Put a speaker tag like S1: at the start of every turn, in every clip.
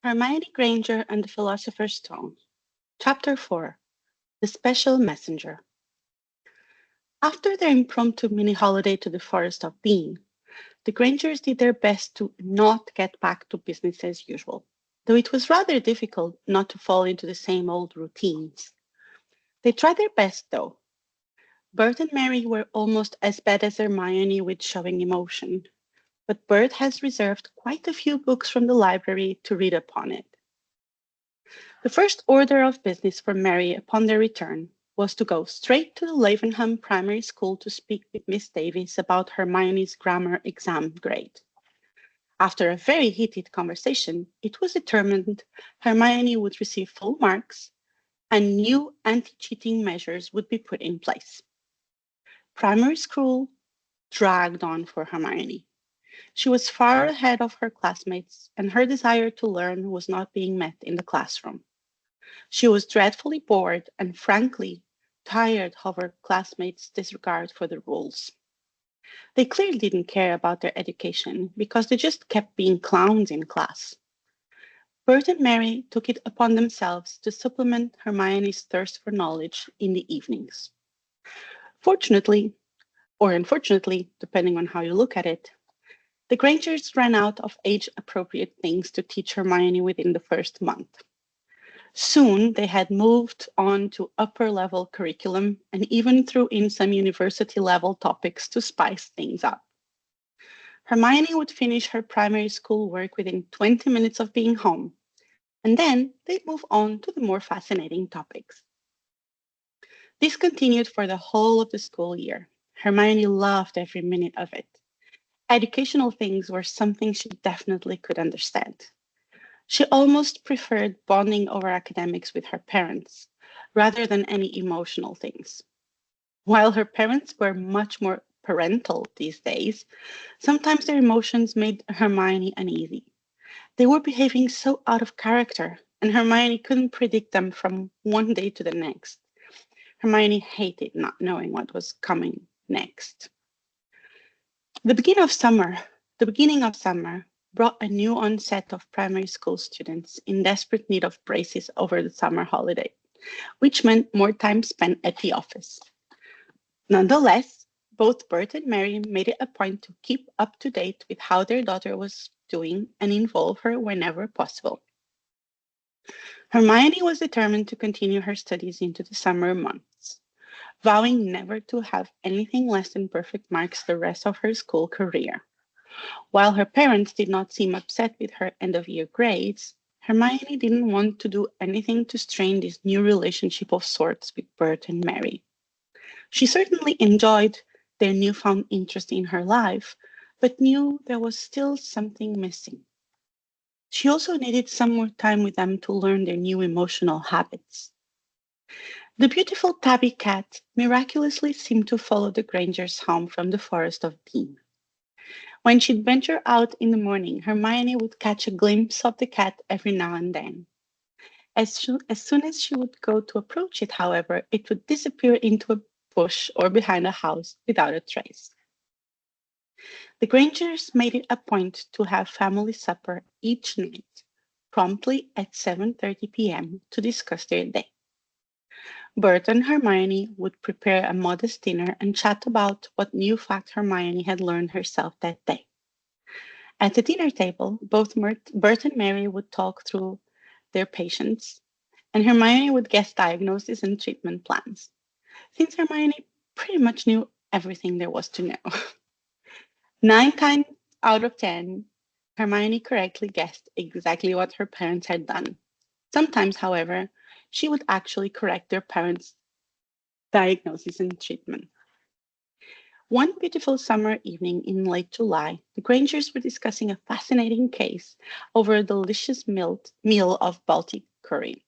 S1: Hermione Granger and the Philosopher's Stone. Chapter 4. The Special Messenger. After their impromptu mini holiday to the Forest of Dean, the Grangers did their best to not get back to business as usual, though it was rather difficult not to fall into the same old routines. They tried their best, though. Bert and Mary were almost as bad as Hermione with showing emotion, but Bert has reserved quite a few books from the library to read upon it. The first order of business for Mary upon their return was to go straight to the Lavenham Primary School to speak with Miss Davies about Hermione's grammar exam grade. After a very heated conversation, it was determined Hermione would receive full marks and new anti-cheating measures would be put in place. Primary school dragged on for Hermione. She was far ahead of her classmates, and her desire to learn was not being met in the classroom. She was dreadfully bored and frankly tired of her classmates' disregard for the rules. They clearly didn't care about their education because they just kept being clowns in class. Bert and Mary took it upon themselves to supplement Hermione's thirst for knowledge in the evenings. Fortunately, or unfortunately, depending on how you look at it, the Grangers ran out of age-appropriate things to teach Hermione within the first month. Soon they had moved on to upper-level curriculum and even threw in some university-level topics to spice things up. Hermione would finish her primary school work within 20 minutes of being home, and then they'd move on to the more fascinating topics. This continued for the whole of the school year. Hermione loved every minute of it. Educational things were something she definitely could understand. She almost preferred bonding over academics with her parents rather than any emotional things. While her parents were much more parental these days, sometimes their emotions made Hermione uneasy. They were behaving so out of character, and Hermione couldn't predict them from one day to the next. Hermione hated not knowing what was coming next. The beginning of summer brought a new onset of primary school students in desperate need of braces over the summer holiday, which meant more time spent at the office. Nonetheless, both Bert and Mary made it a point to keep up to date with how their daughter was doing and involve her whenever possible. Hermione was determined to continue her studies into the summer months, vowing never to have anything less than perfect marks the rest of her school career. While her parents did not seem upset with her end-of-year grades, Hermione didn't want to do anything to strain this new relationship of sorts with Bert and Mary. She certainly enjoyed their newfound interest in her life, but knew there was still something missing. She also needed some more time with them to learn their new emotional habits. The beautiful tabby cat miraculously seemed to follow the Grangers home from the Forest of Dean. When she'd venture out in the morning, Hermione would catch a glimpse of the cat every now and then. As soon as she would go to approach it, however, it would disappear into a bush or behind a house without a trace. The Grangers made it a point to have family supper each night, promptly at 7:30 p.m. to discuss their day. Bert and Hermione would prepare a modest dinner and chat about what new fact Hermione had learned herself that day. At the dinner table, both Bert and Mary would talk through their patients, and Hermione would guess diagnosis and treatment plans, since Hermione pretty much knew everything there was to know. 9 times out of 10, Hermione correctly guessed exactly what her parents had done. Sometimes, however, she would actually correct their parents' diagnosis and treatment. One beautiful summer evening in late July, the Grangers were discussing a fascinating case over a delicious meal of Baltic curry.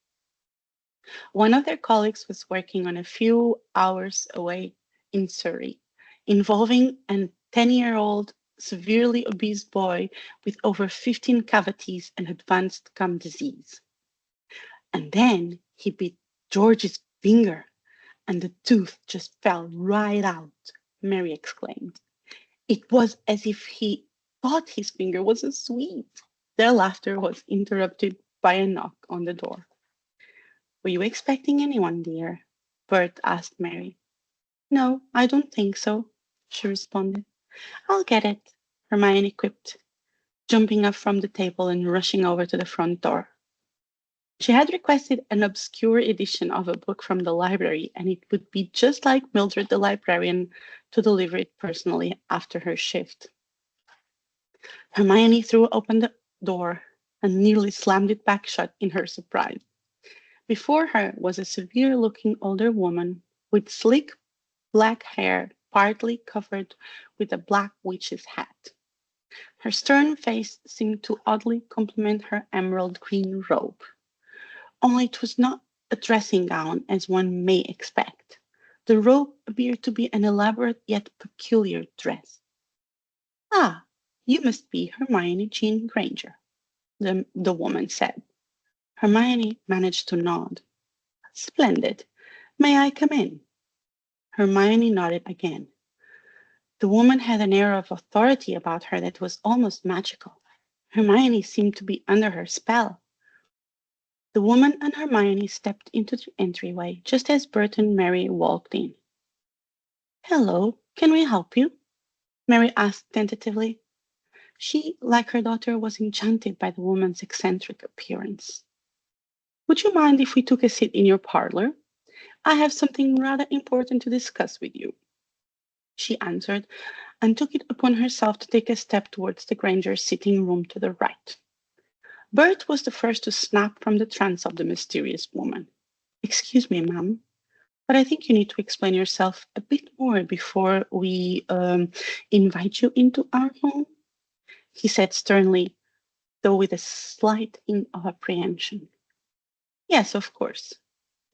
S1: One of their colleagues was working on a few hours away in Surrey, involving a 10-year-old severely obese boy with over 15 cavities and advanced gum disease. And then he bit George's finger, and the tooth just fell right out, Mary exclaimed. It was as if he thought his finger was a sweet. Their laughter was interrupted by a knock on the door. Were you expecting anyone, dear? Bert asked Mary. No, I don't think so, she responded. I'll get it, Hermione quipped, jumping up from the table and rushing over to the front door. She had requested an obscure edition of a book from the library, and it would be just like Mildred the librarian to deliver it personally after her shift. Hermione threw open the door and nearly slammed it back shut in her surprise. Before her was a severe-looking older woman with slick black hair partly covered with a black witch's hat. Her stern face seemed to oddly complement her emerald green robe. Only it was not a dressing gown as one may expect. The robe appeared to be an elaborate yet peculiar dress. Ah, you must be Hermione Jean Granger, the woman said. Hermione managed to nod. Splendid. May I come in? Hermione nodded again. The woman had an air of authority about her that was almost magical. Hermione seemed to be under her spell. The woman and Hermione stepped into the entryway just as Bert and Mary walked in. Hello, can we help you? Mary asked tentatively. She, like her daughter, was enchanted by the woman's eccentric appearance. Would you mind if we took a seat in your parlor? I have something rather important to discuss with you, she answered, and took it upon herself to take a step towards the Granger sitting room to the right. Bert was the first to snap from the trance of the mysterious woman. Excuse me, ma'am, but I think you need to explain yourself a bit more before we invite you into our home, he said sternly, though with a slight hint of apprehension. Yes, of course,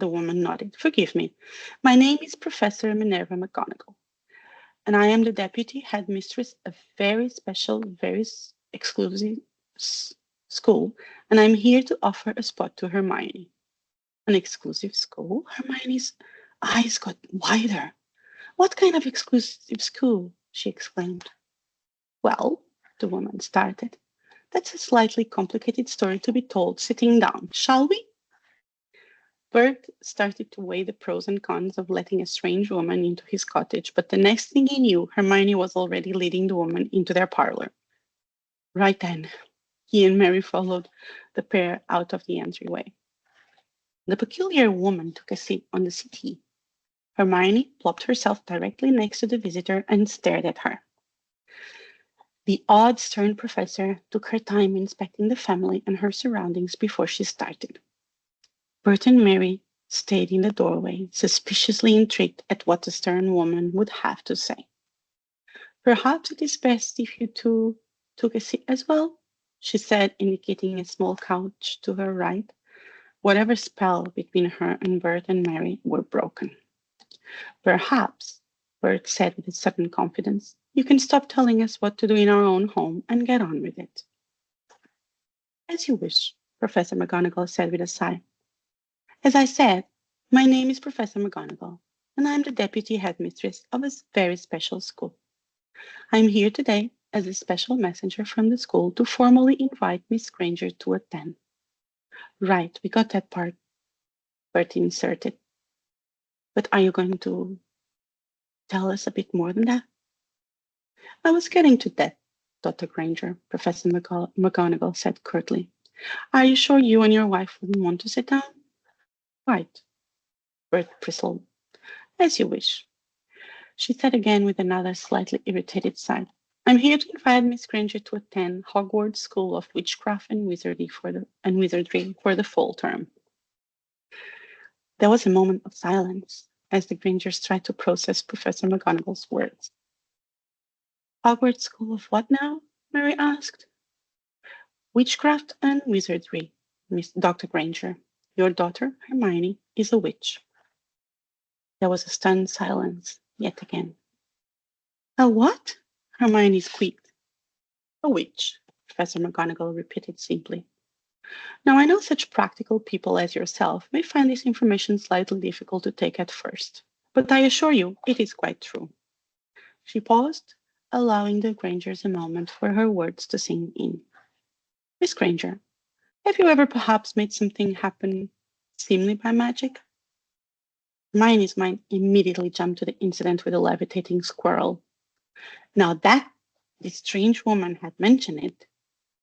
S1: the woman nodded. Forgive me. My name is Professor Minerva McGonagall, and I am the deputy headmistress of a very special, very exclusive school, and I'm here to offer a spot to Hermione. An exclusive school? Hermione's eyes got wider. What kind of exclusive school? She exclaimed. Well, the woman started. That's a slightly complicated story to be told sitting down, shall we? Bert started to weigh the pros and cons of letting a strange woman into his cottage, but the next thing he knew, Hermione was already leading the woman into their parlor. Right then, he and Mary followed the pair out of the entryway. The peculiar woman took a seat on the settee. Hermione plopped herself directly next to the visitor and stared at her. The odd, stern professor took her time inspecting the family and her surroundings before she started. Bert and Mary stayed in the doorway, suspiciously intrigued at what the stern woman would have to say. Perhaps it is best if you two took a seat as well, she said, indicating a small couch to her right. Whatever spell between her and Bert and Mary were broken. Perhaps, Bert said with a sudden confidence, you can stop telling us what to do in our own home and get on with it. As you wish, Professor McGonagall said with a sigh. As I said, my name is Professor McGonagall, and I am the deputy headmistress of a very special school. I am here today as a special messenger from the school to formally invite Miss Granger to attend. Right, we got that part, Bertie inserted. But are you going to tell us a bit more than that? I was getting to that, Dr. Granger, Professor McGonagall said curtly. Are you sure you and your wife wouldn't want to sit down? Right, Bert bristled. As you wish, she said again with another slightly irritated sigh. I'm here to invite Miss Granger to attend Hogwarts School of Witchcraft and Wizardry for the fall term. There was a moment of silence as the Grangers tried to process Professor McGonagall's words. Hogwarts School of what now? Mary asked. Witchcraft and Wizardry, Miss Dr. Granger. Your daughter, Hermione, is a witch. There was a stunned silence yet again. A what? Hermione squeaked. A witch, Professor McGonagall repeated simply. Now, I know such practical people as yourself may find this information slightly difficult to take at first, but I assure you it is quite true. She paused, allowing the Grangers a moment for her words to sink in. Miss Granger, Have you ever perhaps made something happen seemingly by magic? Hermione's mind immediately jumped to the incident with the levitating squirrel. Now that the strange woman had mentioned it,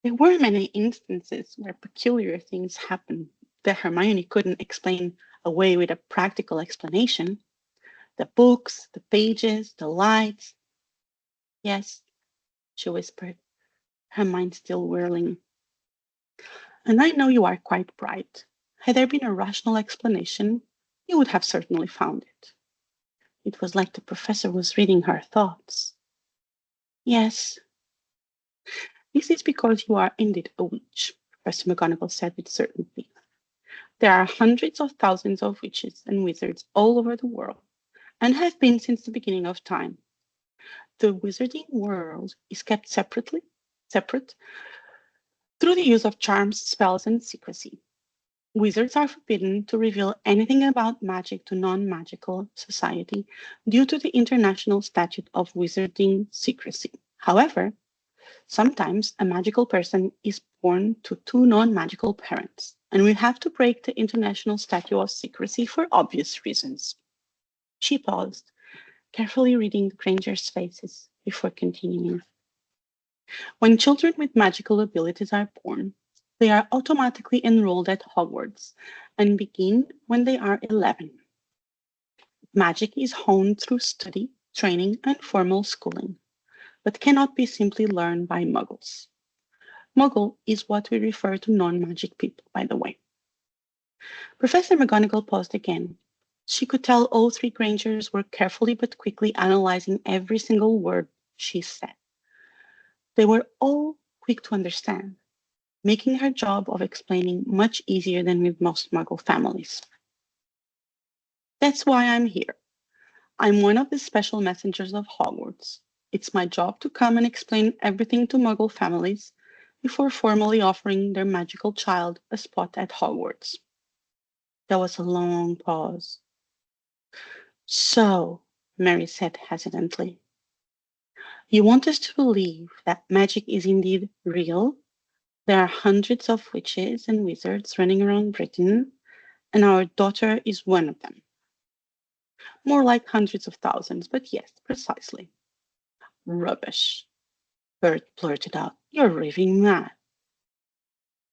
S1: there were many instances where peculiar things happened that Hermione couldn't explain away with a practical explanation. The books, the pages, the lights. Yes, she whispered, her mind still whirling. And I know you are quite bright. Had there been a rational explanation, you would have certainly found it. It was like the professor was reading her thoughts. Yes, this is because you are indeed a witch, Professor McGonagall said with certainty. There are hundreds of thousands of witches and wizards all over the world, and have been since the beginning of time. The wizarding world is kept separate through the use of charms, spells, and secrecy. Wizards are forbidden to reveal anything about magic to non-magical society due to the International Statute of Wizarding Secrecy. However, sometimes a magical person is born to two non-magical parents, and we have to break the International Statute of Secrecy for obvious reasons. She paused, carefully reading the Grangers' faces before continuing. When children with magical abilities are born, they are automatically enrolled at Hogwarts and begin when they are 11. Magic is honed through study, training, and formal schooling, but cannot be simply learned by muggles. Muggle is what we refer to non-magic people, by the way. Professor McGonagall paused again. She could tell all three Grangers were carefully but quickly analyzing every single word she said. They were all quick to understand, making her job of explaining much easier than with most Muggle families. That's why I'm here. I'm one of the special messengers of Hogwarts. It's my job to come and explain everything to Muggle families before formally offering their magical child a spot at Hogwarts. There was a long pause. So, Mary said hesitantly, you want us to believe that magic is indeed real? There are hundreds of witches and wizards running around Britain, and our daughter is one of them. More like hundreds of thousands, but yes, precisely. Rubbish, Bert blurted out. You're raving mad.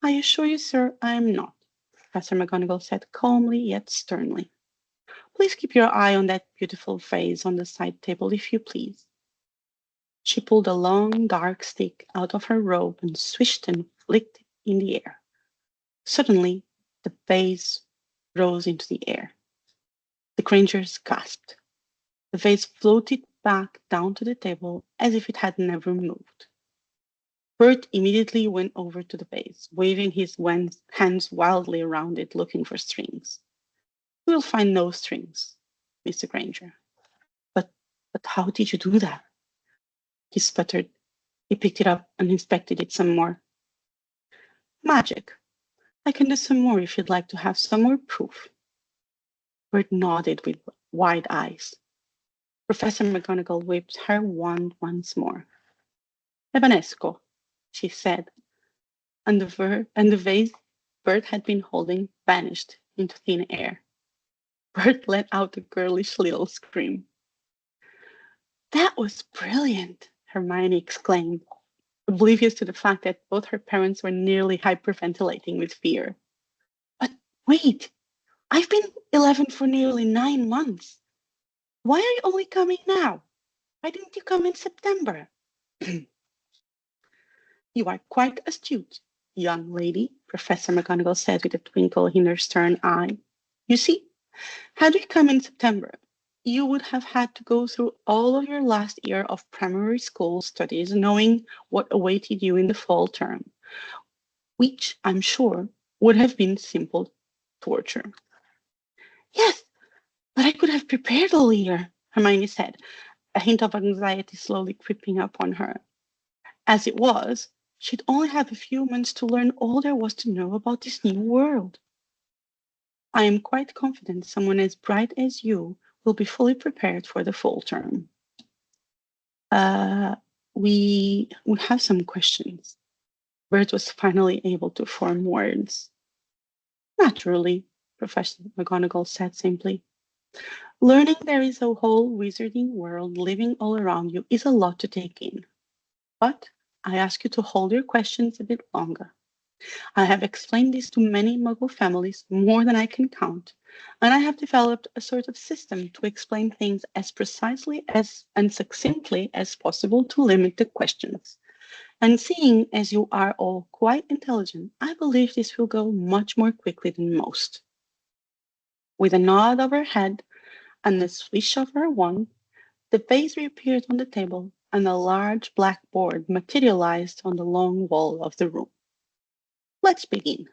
S1: I assure you, sir, I am not, Professor McGonagall said calmly yet sternly. Please keep your eye on that beautiful vase on the side table, if you please. She pulled a long, dark stick out of her robe and swished and flicked it in the air. Suddenly, the vase rose into the air. The Grangers gasped. The vase floated back down to the table as if it had never moved. Bert immediately went over to the vase, waving his hands wildly around it, looking for strings. We'll find no strings, Mr. Granger. But, but how did you do that? He sputtered. He picked it up and inspected it some more. Magic. I can do some more if you'd like to have some more proof. Bert nodded with wide eyes. Professor McGonagall waved her wand once more. Evanesco, she said, and the vase Bert had been holding vanished into thin air. Bert let out a girlish little scream. That was brilliant, Hermione exclaimed, oblivious to the fact that both her parents were nearly hyperventilating with fear. But wait, I've been 11 for nearly 9 months. Why are you only coming now? Why didn't you come in September? You are quite astute, young lady, Professor McGonagall said with a twinkle in her stern eye. You see, had we come in September, you would have had to go through all of your last year of primary school studies knowing what awaited you in the fall term, which I'm sure would have been simple torture. Yes, but I could have prepared all year, Hermione said, a hint of anxiety slowly creeping up on her. As it was, she'd only have a few months to learn all there was to know about this new world. I am quite confident someone as bright as you will be fully prepared for the fall term. Uh, we have some questions. Bert was finally able to form words. Naturally, Professor McGonagall said simply. Learning there is a whole wizarding world living all around you is a lot to take in. But I ask you to hold your questions a bit longer. I have explained this to many Muggle families, more than I can count, and I have developed a sort of system to explain things as precisely as and succinctly as possible to limit the questions. And seeing as you are all quite intelligent, I believe this will go much more quickly than most. With a nod of her head and a swish of her wand, the vase reappeared on the table, and a large black board materialized on the long wall of the room. Let's begin.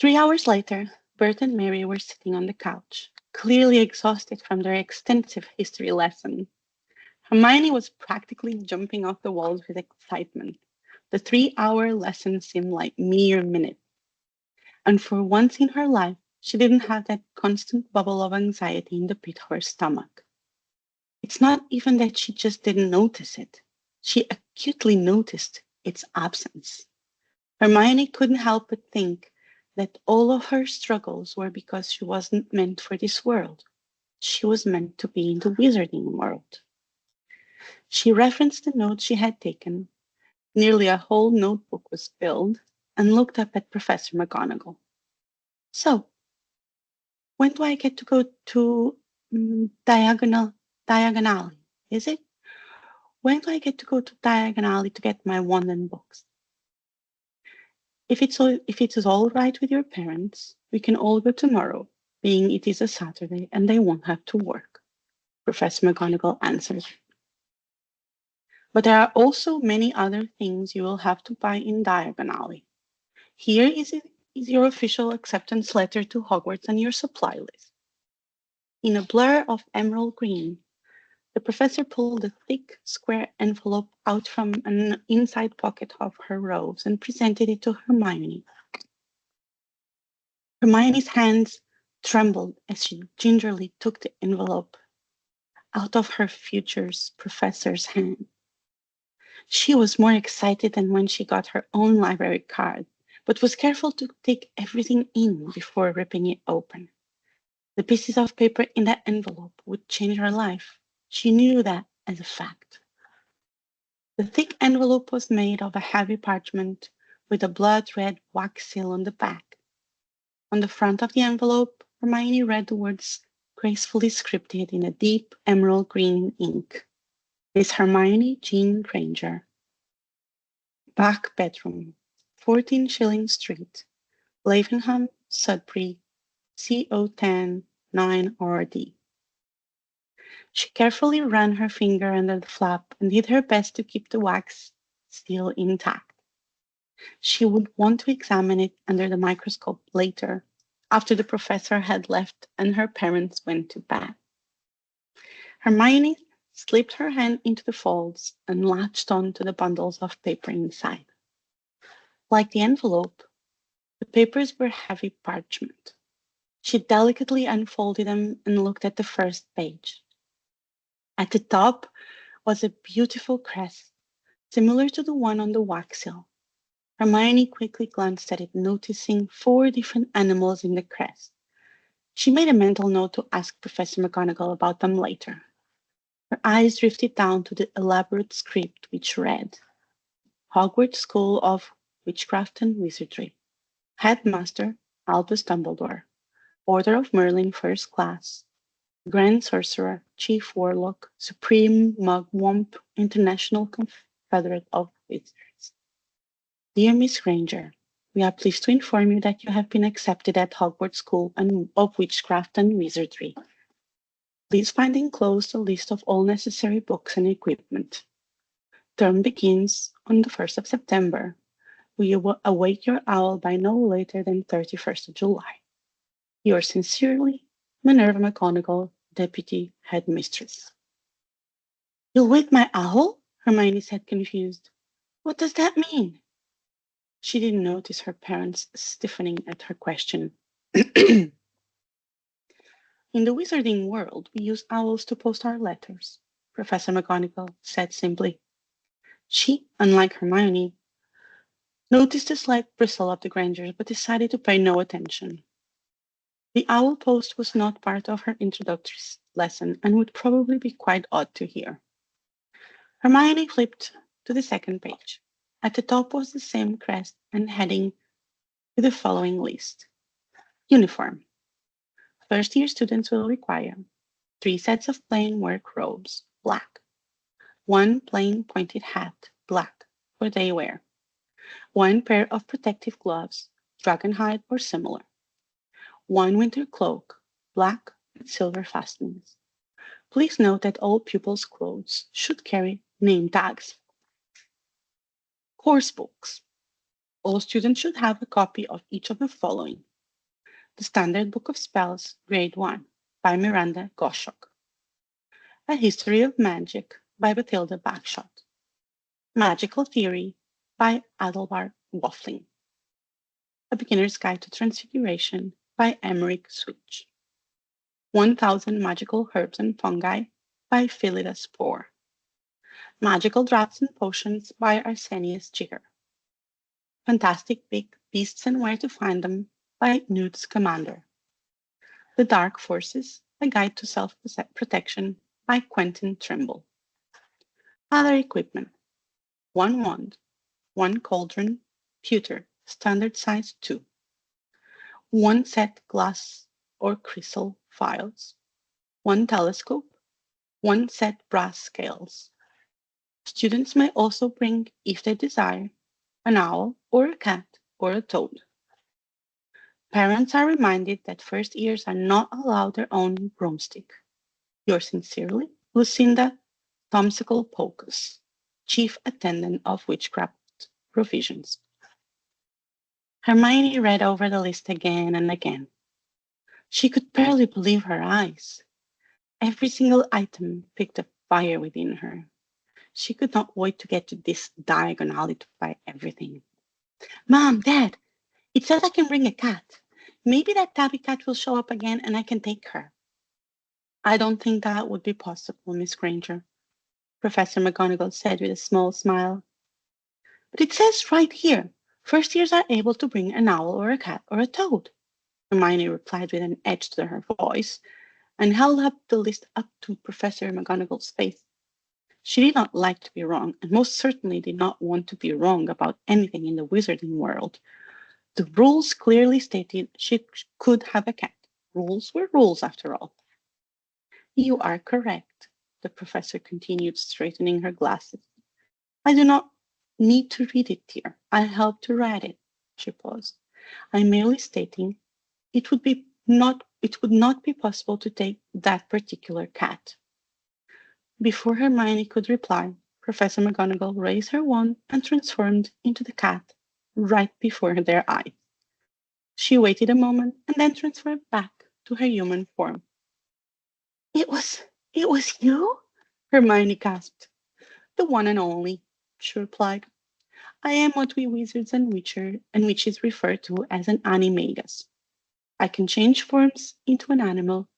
S1: 3 hours later, Bert and Mary were sitting on the couch, clearly exhausted from their extensive history lesson. Hermione was practically jumping off the walls with excitement. The 3 hour lesson seemed like mere minutes. And for once in her life, she didn't have that constant bubble of anxiety in the pit of her stomach. It's not even that she just didn't notice it. She acutely noticed its absence. Hermione couldn't help but think that all of her struggles were because she wasn't meant for this world. She was meant to be in the wizarding world. She referenced the notes she had taken. Nearly a whole notebook was filled, and looked up at Professor McGonagall. So, when do I get to go to Diagonally? Is it? When do I get to go to Diagonally to get my wand and books? If it is all right with your parents, we can all go tomorrow, being it is a Saturday and they won't have to work, Professor McGonagall answered. But there are also many other things you will have to buy in Diagonally. Here is your official acceptance letter to Hogwarts and your supply list. In a blur of emerald green, the professor pulled a thick, square envelope out from an inside pocket of her robes and presented it to Hermione. Hermione's hands trembled as she gingerly took the envelope out of her future's professor's hand. She was more excited than when she got her own library card, but was careful to take everything in before ripping it open. The pieces of paper in that envelope would change her life. She knew that as a fact. The thick envelope was made of a heavy parchment with a blood-red wax seal on the back. On the front of the envelope, Hermione read the words gracefully scripted in a deep emerald green ink. Miss Hermione Jean Granger. Back bedroom, 14 Shilling Street, Lavenham, Sudbury, CO10 9RD. She carefully ran her finger under the flap and did her best to keep the wax seal intact. She would want to examine it under the microscope later, after the professor had left and her parents went to bed. Hermione slipped her hand into the folds and latched on to the bundles of paper inside. Like the envelope, the papers were heavy parchment. She delicately unfolded them and looked at the first page. At the top was a beautiful crest, similar to the one on the wax seal. Hermione quickly glanced at it, noticing 4 different animals in the crest. She made a mental note to ask Professor McGonagall about them later. Her eyes drifted down to the elaborate script, which read, Hogwarts School of Witchcraft and Wizardry. Headmaster, Albus Dumbledore. Order of Merlin First Class. Grand Sorcerer, Chief Warlock, Supreme Mugwump, International Confederate of Wizards. Dear Miss Granger, we are pleased to inform you that you have been accepted at Hogwarts School of Witchcraft and Wizardry. Please find enclosed a list of all necessary books and equipment. Term begins on the 1st of September. We await your owl by no later than 31st of July. Yours sincerely, Minerva McGonagall, Deputy Headmistress. You'll wake my owl? Hermione said, confused. What does that mean? She didn't notice her parents stiffening at her question. In the wizarding world, we use owls to post our letters, Professor McGonagall said simply. She, unlike Hermione, noticed the slight bristle of the Grangers, but decided to pay no attention. The owl post was not part of her introductory lesson and would probably be quite odd to hear. Hermione flipped to the second page. At the top was the same crest and heading with the following list. Uniform. First-year students will require 3 sets of plain work robes, black. 1 plain pointed hat, black, for day wear. 1 pair of protective gloves, dragonhide or similar. 1 winter cloak, black with silver fastenings. Please note that all pupils' clothes should carry name tags. Course books. All students should have a copy of each of the following. The Standard Book of Spells, Grade 1, by Miranda Goshawk. A History of Magic, by Bathilda Bagshot. Magical Theory, by Adelbert Waffling. A Beginner's Guide to Transfiguration, by Emmerich Switch. 1000 Magical Herbs and Fungi, by Philida Spore. Magical Draughts and Potions, by Arsenius Jigger. Fantastic Big Beasts and Where to Find Them, by Newt Scamander. The Dark Forces, A Guide to Self-Protection, by Quentin Trimble. Other equipment. 1 wand, 1 cauldron, pewter, standard size 2. 1 set glass or crystal files. 1 telescope, 1 set brass scales. Students may also bring, if they desire, an owl or a cat or a toad. Parents are reminded that first years are not allowed their own broomstick. Yours sincerely, Lucinda Tomsicle Pocus, Chief Attendant of Witchcraft Provisions. Hermione read over the list again and again. She could barely believe her eyes. Every single item picked up fire within her. She could not wait to get to this diagonally to buy everything. Mom, Dad, it says I can bring a cat. Maybe that tabby cat will show up again and I can take her. I don't think that would be possible, Miss Granger, Professor McGonagall said with a small smile. But it says right here, first years are able to bring an owl or a cat or a toad. Hermione replied with an edge to her voice and held up the list up to Professor McGonagall's face. She did not like to be wrong, and most certainly did not want to be wrong about anything in the wizarding world. The rules clearly stated she could have a cat. Rules were rules, after all. You are correct, the professor continued, straightening her glasses. I do not need to read it, dear. I helped to write it. She paused. I'm merely stating it would not be possible to take that particular cat. Before Hermione could reply, Professor McGonagall raised her wand and transformed into the cat right before their eyes. She waited a moment and then transferred back to her human form. It was you? Hermione gasped. The one and only, she replied. I am what we wizards and witches refer to as an animagus. I can change forms into an animal.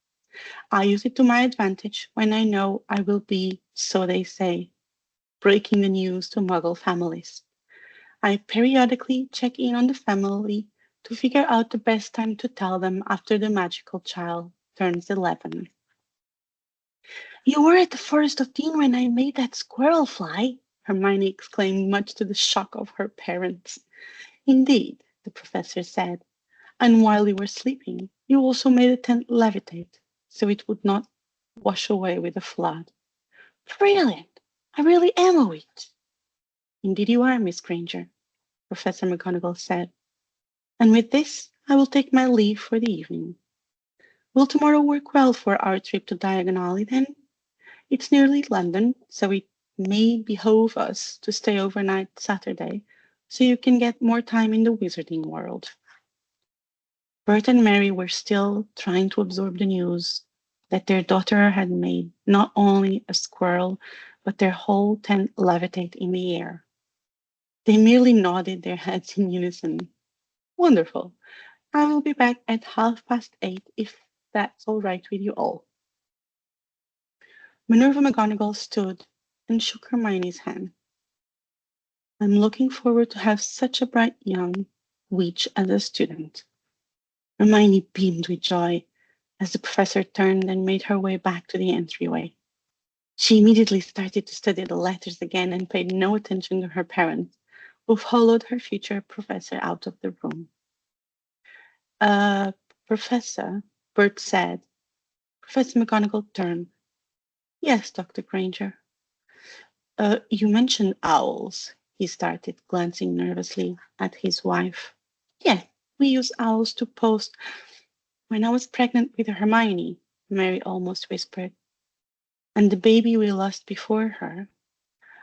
S1: I use it to my advantage when I know I will be, so they say, breaking the news to Muggle families. I periodically check in on the family to figure out the best time to tell them after the magical child turns 11. You were at the Forest of Dean when I made that squirrel fly, Hermione exclaimed, much to the shock of her parents. Indeed, the professor said. And while you were sleeping, you also made the tent levitate, so it would not wash away with the flood. Brilliant! I really am a witch. Indeed you are, Miss Granger, Professor McGonagall said. And with this, I will take my leave for the evening. Will tomorrow work well for our trip to Diagon Alley, then? It's nearly London, so it may behove us to stay overnight Saturday, so you can get more time in the wizarding world. Bert and Mary were still trying to absorb the news that their daughter had made not only a squirrel, but their whole tent levitate in the air. They merely nodded their heads in unison. Wonderful. I will be back at 8:30 if that's all right with you all. Minerva McGonagall stood and shook Hermione's hand. I'm looking forward to have such a bright young witch as a student. Hermione beamed with joy as the professor turned and made her way back to the entryway. She immediately started to study the letters again and paid no attention to her parents, who followed her future professor out of the room. Uh, Professor, Bert said. Professor McGonagall turned. Yes, Dr. Granger. You mentioned owls, he started, glancing nervously at his wife. Yeah, we use owls to post. When I was pregnant with Hermione, Mary almost whispered, and the baby we lost before her,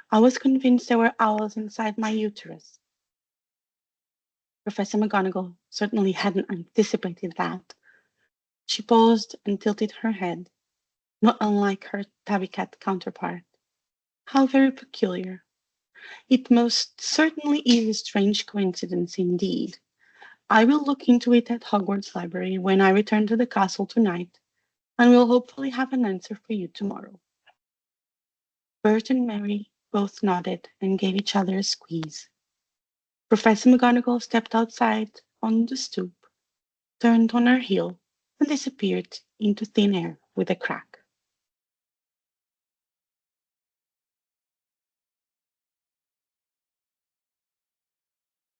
S1: I was convinced there were owls inside my uterus. Professor McGonagall certainly hadn't anticipated that. She paused and tilted her head, not unlike her tabby cat counterpart. How very peculiar. It most certainly is a strange coincidence indeed. I will look into it at Hogwarts Library when I return to the castle tonight, and will hopefully have an answer for you tomorrow. Bert and Mary both nodded and gave each other a squeeze. Professor McGonagall stepped outside on the stoop, turned on her heel, and disappeared into thin air with a crack.